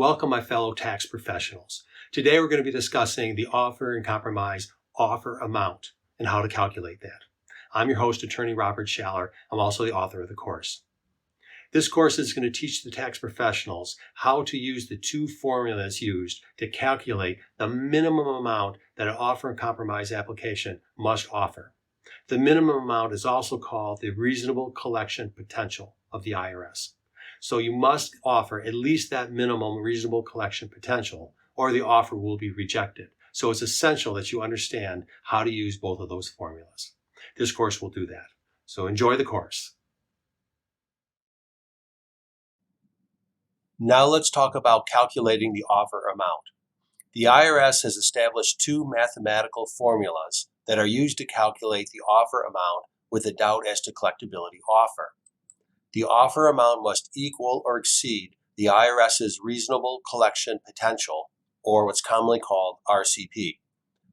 Welcome, my fellow tax professionals. Today we're going to be discussing the offer and compromise offer amount and how to calculate that. I'm your host, attorney Robert Schaller. I'm also the author of the course. This course is going to teach the tax professionals how to use the two formulas used to calculate the minimum amount that an offer and compromise application must offer. The minimum amount is also called the reasonable collection potential of the IRS. So you must offer at least that minimum reasonable collection potential, or the offer will be rejected. So it's essential that you understand how to use both of those formulas. This course will do that. So enjoy the course. Now let's talk about calculating the offer amount. The IRS has established two mathematical formulas that are used to calculate the offer amount with a doubt as to collectability offer. The offer amount must equal or exceed the IRS's reasonable collection potential, or what's commonly called RCP.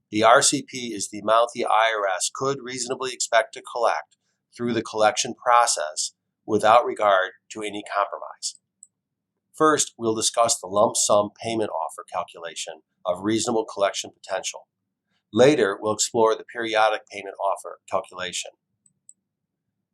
The RCP is the amount the IRS could reasonably expect to collect through the collection process without regard to any compromise. First, we'll discuss the lump sum payment offer calculation of reasonable collection potential. Later, we'll explore the periodic payment offer calculation.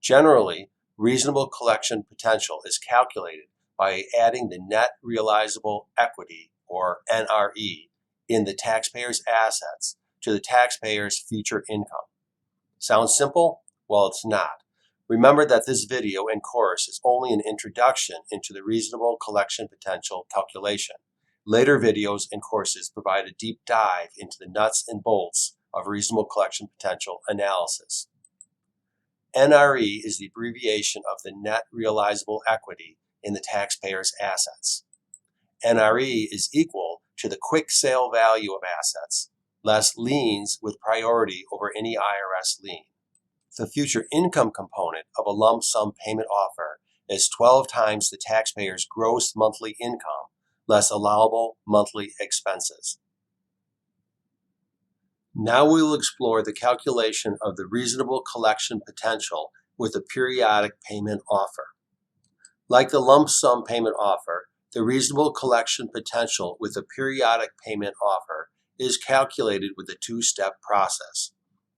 Generally, reasonable collection potential is calculated by adding the net realizable equity, or NRE, in the taxpayer's assets to the taxpayer's future income. Sounds simple? Well, it's not. Remember that this video and course is only an introduction into the reasonable collection potential calculation. Later videos and courses provide a deep dive into the nuts and bolts of reasonable collection potential analysis. NRE is the abbreviation of the net realizable equity in the taxpayer's assets. NRE is equal to the quick sale value of assets, less liens with priority over any IRS lien. The future income component of a lump sum payment offer is 12 times the taxpayer's gross monthly income, less allowable monthly expenses. Now we will explore the calculation of the reasonable collection potential with a periodic payment offer. Like the lump sum payment offer, the reasonable collection potential with a periodic payment offer is calculated with a two-step process.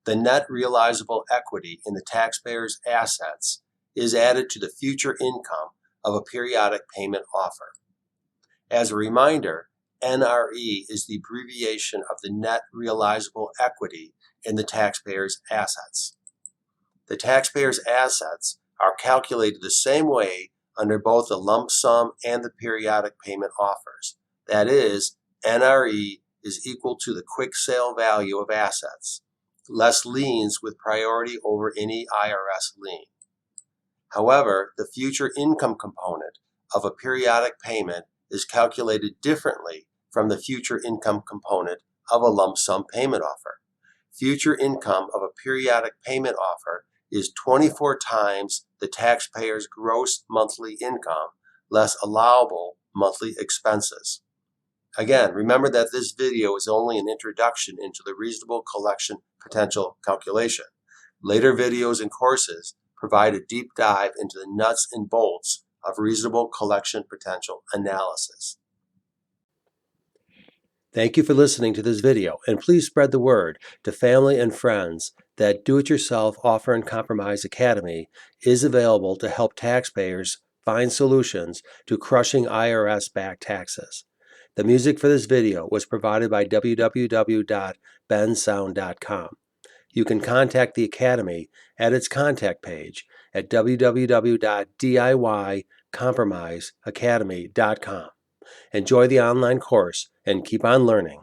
The net realizable equity in the taxpayer's assets is added to the future income of a periodic payment offer. As a reminder, NRE is the abbreviation of the net realizable equity in the taxpayer's assets. The taxpayer's assets are calculated the same way under both the lump sum and the periodic payment offers. That is, NRE is equal to the quick sale value of assets, less liens with priority over any IRS lien. However, the future income component of a periodic payment is calculated differently from the future income component of a lump sum payment offer. Future income of a periodic payment offer is 24 times the taxpayer's gross monthly income, less allowable monthly expenses. Again, remember that this video is only an introduction into the reasonable collection potential calculation. Later videos and courses provide a deep dive into the nuts and bolts of reasonable collection potential analysis. Thank you for listening to this video, and please spread the word to family and friends that Do-It-Yourself Offer and Compromise Academy is available to help taxpayers find solutions to crushing IRS-backed taxes. The music for this video was provided by www.bensound.com. You can contact the Academy at its contact page at www.diycompromiseacademy.com. Enjoy the online course and keep on learning.